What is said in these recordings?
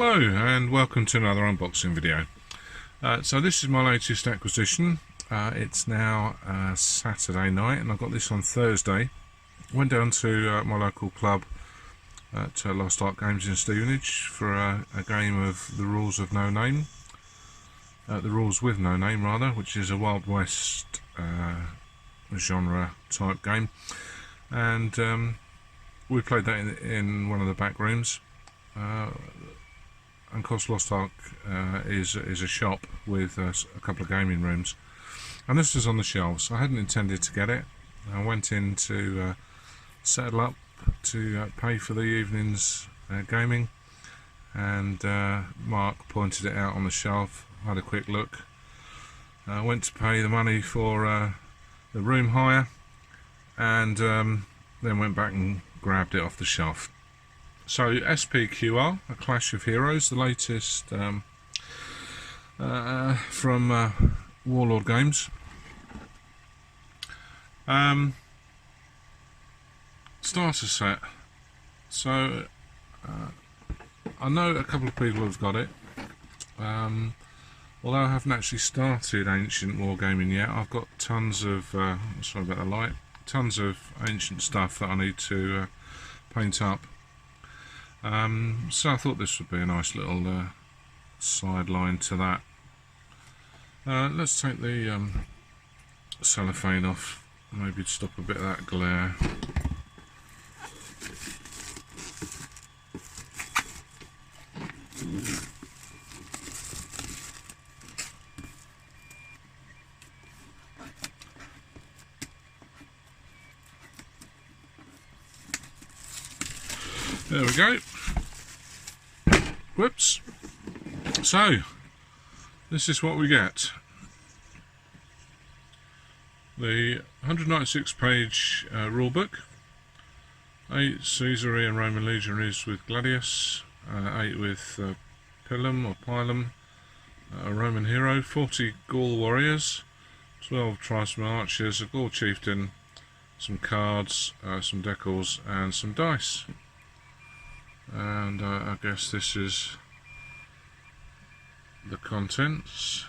Hello and welcome to another unboxing video. So this is my latest acquisition. It's now Saturday night and I got this on Thursday. Went down to my local club at Lost Art Games in Stevenage for a game of the Rules of No Name. The Rules with No Name rather, which is a Wild West genre type game. And we played that in one of the back rooms. And of course Lost Ark is a shop with a couple of gaming rooms, and this was on the shelves. I hadn't intended to get it. I went in to settle up to pay for the evening's gaming, and Mark pointed it out on the shelf. I had a quick look. I went to pay the money for the room hire, and then went back and grabbed it off the shelf. So SPQR, A Clash of Heroes, the latest from Warlord Games. Starter set. So I know a couple of people have got it. Although I haven't actually started Ancient Wargaming yet, I've got tons of sorry about the light. Tons of ancient stuff that I need to paint up. So I thought this would be a nice little sideline to that. Let's take the cellophane off, maybe to stop a bit of that glare. There we go. Whoops. So, this is what we get. The 196 page rulebook. 8 Caesarea and Roman legionaries with Gladius. 8 with Pilum or Pilum, a Roman hero. 40 Gaul warriors. 12 tribesmen archers, a Gaul chieftain, some cards, some decals and some dice. And I guess this is the contents.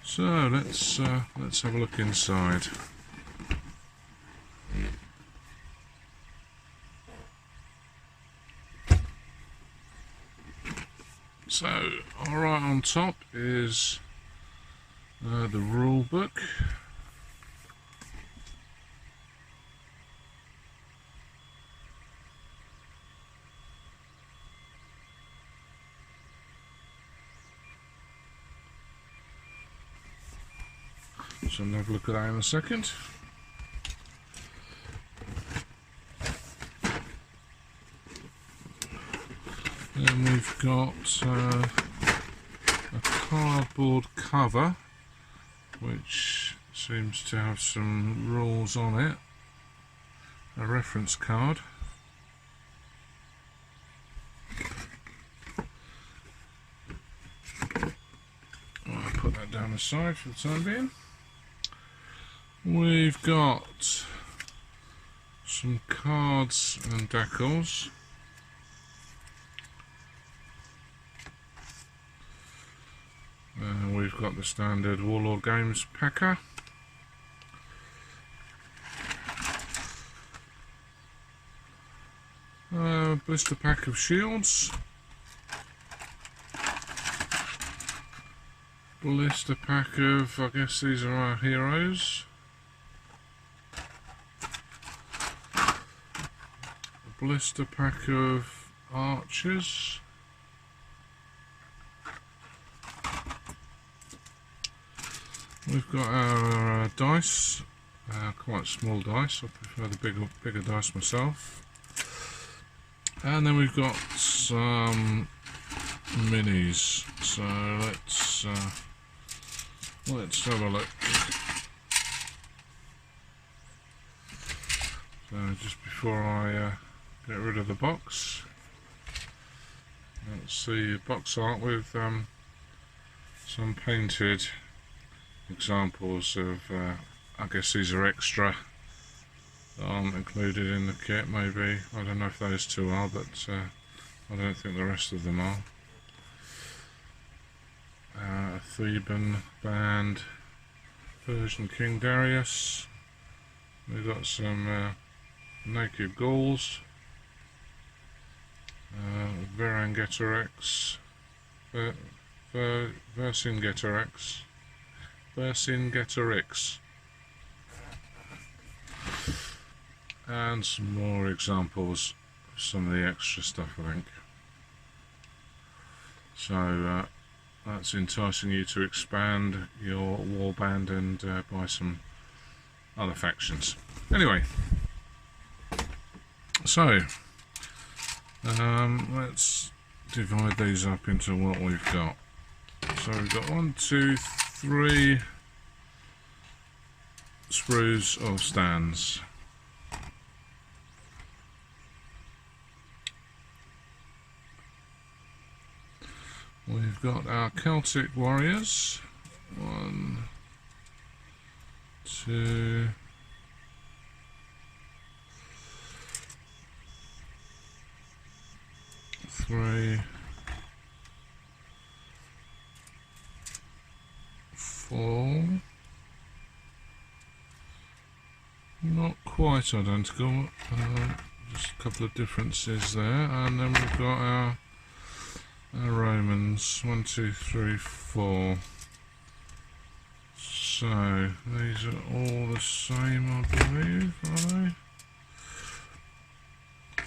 So let's have a look inside. So right on top is the rule book. So I'll have a look at that in a second. Then we've got a cardboard cover which seems to have some rules on it. A reference card. I'll put that down aside for the time being. We've got some cards and decals. We've got the standard Warlord Games packer. Blister pack of shields. Blister pack of, I guess these are our heroes. Blister pack of archers. We've got our dice, quite small dice. I prefer the bigger dice myself. And then we've got some minis. So let's have a look. So just before I get rid of the box, let's see box art with some painted examples of I guess these are extra aren't included in the kit, maybe. I don't know if those two are, but I don't think the rest of them are. A Theban band, Persian King Darius. We've got some naked Gauls, Vercingetorix, Vercingetorix, and some more examples of some of the extra stuff, I think. So that's enticing you to expand your warband and buy some other factions. Anyway, so let's divide these up into what we've got. So we've got 1, 2, 3 sprues of stands. We've got our Celtic warriors. 1, 2, 3, 4. Not quite identical, just a couple of differences there. And then we've got our Romans. 1, 2, 3, 4. So these are all the same, I believe, are they?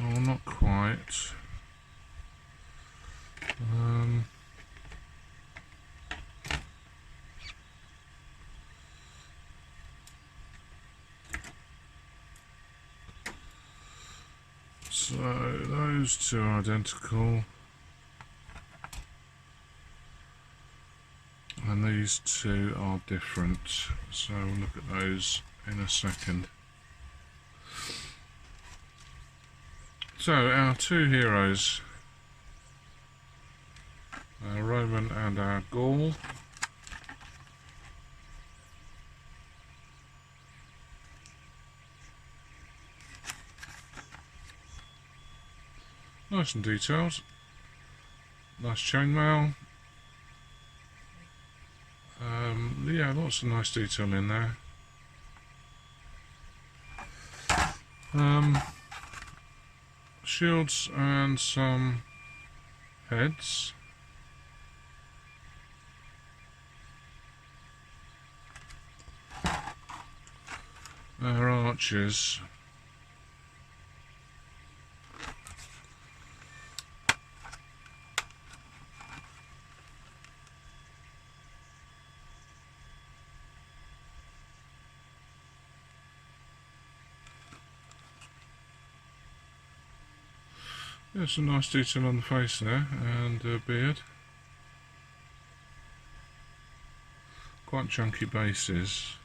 Oh, not quite. So those two are identical, and these two are different, so we'll look at those in a second. So our two heroes, our Roman and our Gaul. Nice and detailed. Nice chainmail. Yeah, lots of nice detail in there. Shields and some heads. Our archers. There's some nice detail on the face there, and beard. Quite chunky bases.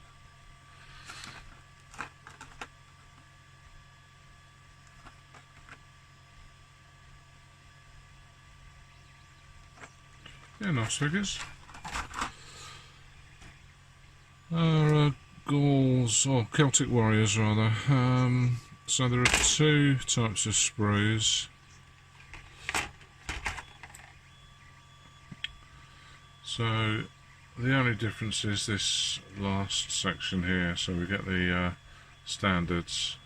Yeah, nice figures. Our Gauls, or Celtic warriors rather. So there are two types of sprues. So the only difference is this last section here. So we get the standards,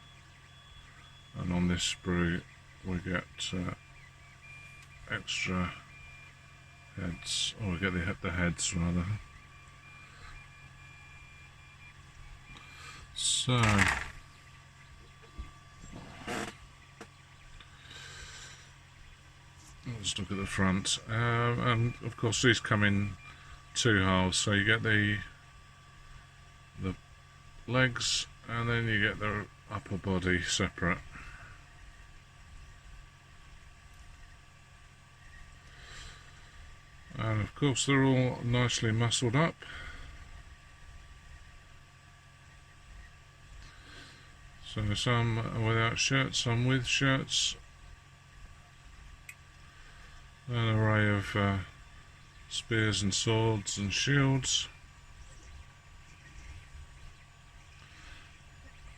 and on this sprue we get extra heads, or we get the heads rather. So let's look at the front, and of course these come in two halves, so you get the legs and then you get the upper body separate. And of course they're all nicely muscled up. So some without shirts, some with shirts. An array of spears and swords and shields.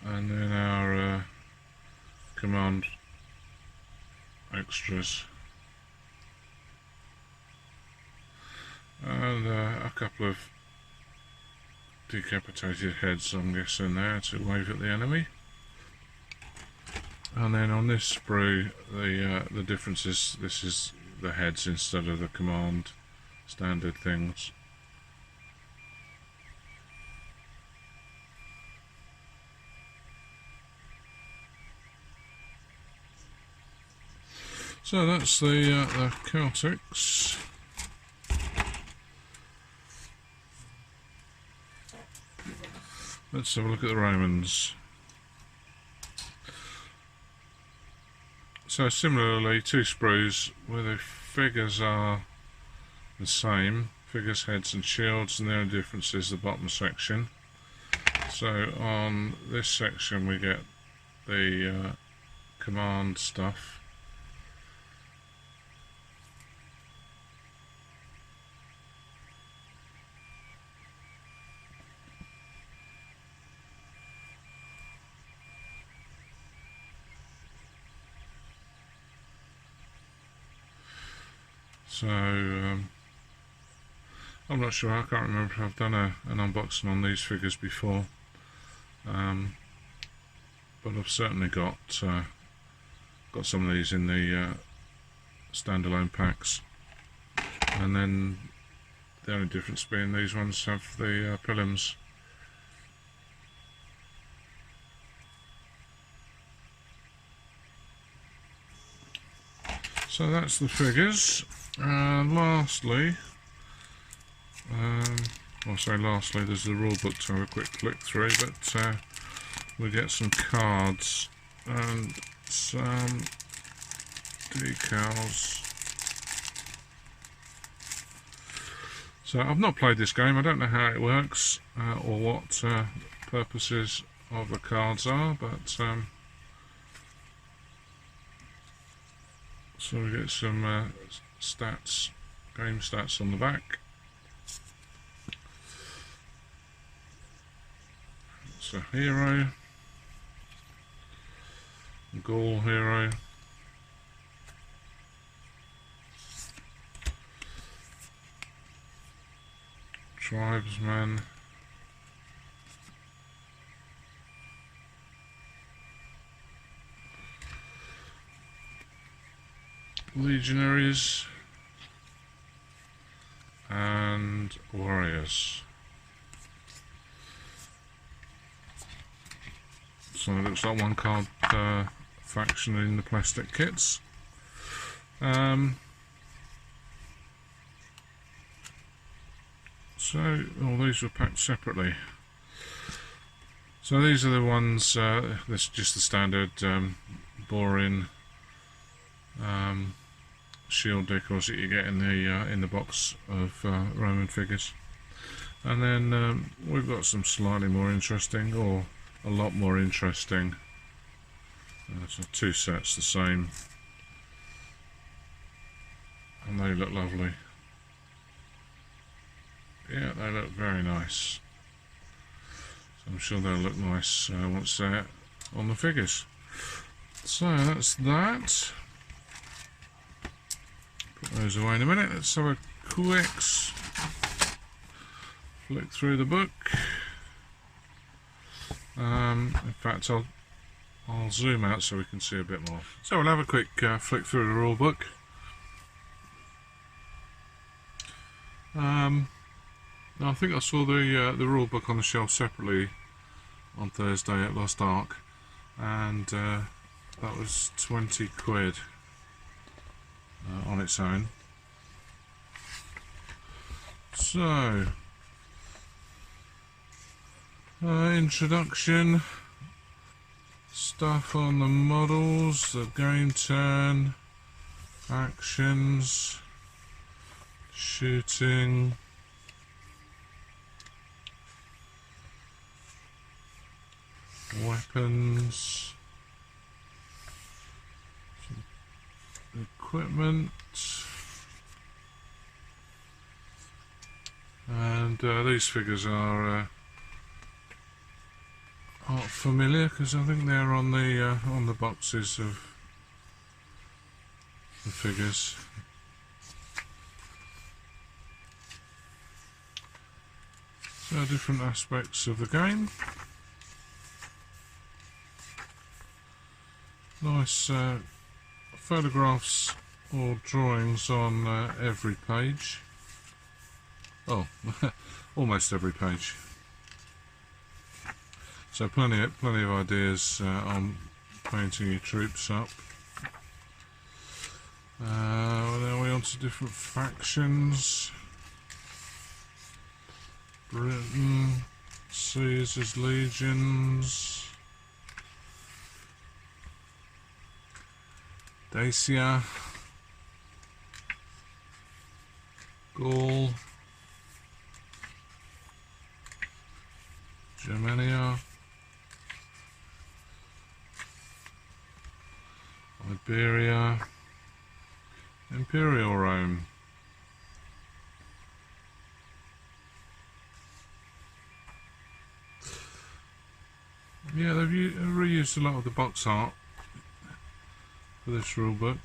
and then our command extras, and a couple of decapitated heads, I'm guessing, there to wave at the enemy. And then on this sprue, the difference is this is the heads instead of the command standard things. So that's the Celtics. Let's have a look at the Romans. So similarly, two sprues where the figures are the same, figures, heads and shields, and the only difference is the bottom section. So on this section we get the command stuff. So I'm not sure, I can't remember if I've done an unboxing on these figures before, but I've certainly got some of these in the standalone packs, and then the only difference being these ones have the pilums. So that's the figures. Lastly, lastly, there's the rulebook to have a quick flick through, but we get some cards and some decals. So I've not played this game, I don't know how it works or what purposes of the cards are, but so we get some stats, game stats on the back. It's a hero, Gaul hero, tribesman, legionaries, and warriors. So it looks like one card faction in the plastic kits. So all these were packed separately. So these are the ones, this is just the standard boring shield decals that you get in the box of Roman figures, and then we've got some slightly more interesting, or a lot more interesting. So two sets the same, and they look lovely. Yeah, they look very nice. So I'm sure they'll look nice once they're on the figures. So that's that. Put those away in a minute. Let's have a quick flick through the book. In fact, I'll zoom out so we can see a bit more. So we'll have a quick flick through the rule book. I think I saw the rule book on the shelf separately on Thursday at Lost Ark, and that was 20 quid on its own. So introduction, stuff on the models, the game turn, actions, shooting, weapons, equipment, and these figures are art familiar, because I think they're on the boxes of the figures. So different aspects of the game. Nice photographs or drawings on every page. Oh, almost every page. So plenty of ideas on painting your troops up. Then we're on to different factions. Britain, Caesar's legions, Dacia, Gaul, Germania, Iberia, Imperial Rome. Yeah, they've reused a lot of the box art for this rulebook.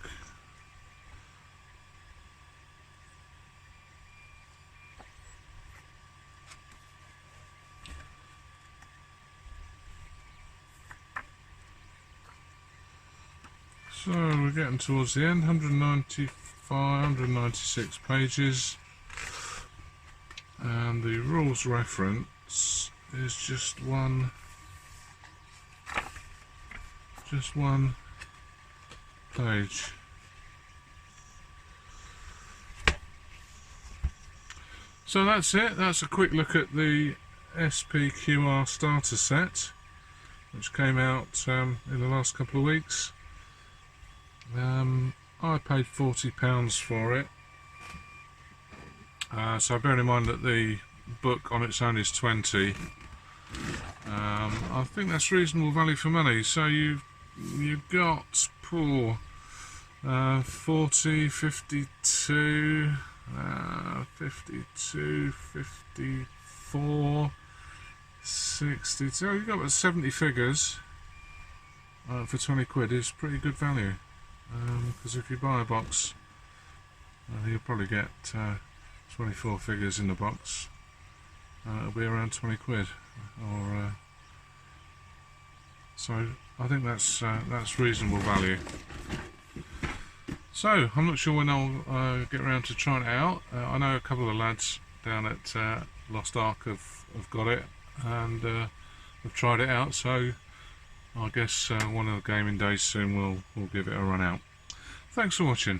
So we're getting towards the end, 195, 196 pages, and the rules reference is just one page. So that's it. That's a quick look at the SPQR starter set, which came out in the last couple of weeks. I paid £40 for it. So bearing in mind that the book on its own is 20, I think that's reasonable value for money. So you've got 40, 52, 52, 54, 60. So you've got about 70 figures for 20 quid. Is pretty good value. Because if you buy a box, you'll probably get 24 figures in the box. It'll be around 20 quid. So I think that's reasonable value. So I'm not sure when I'll get around to trying it out. I know a couple of lads down at Lost Ark have got it and have tried it out. So I guess one of the gaming days soon we'll give it a run out. Thanks for watching.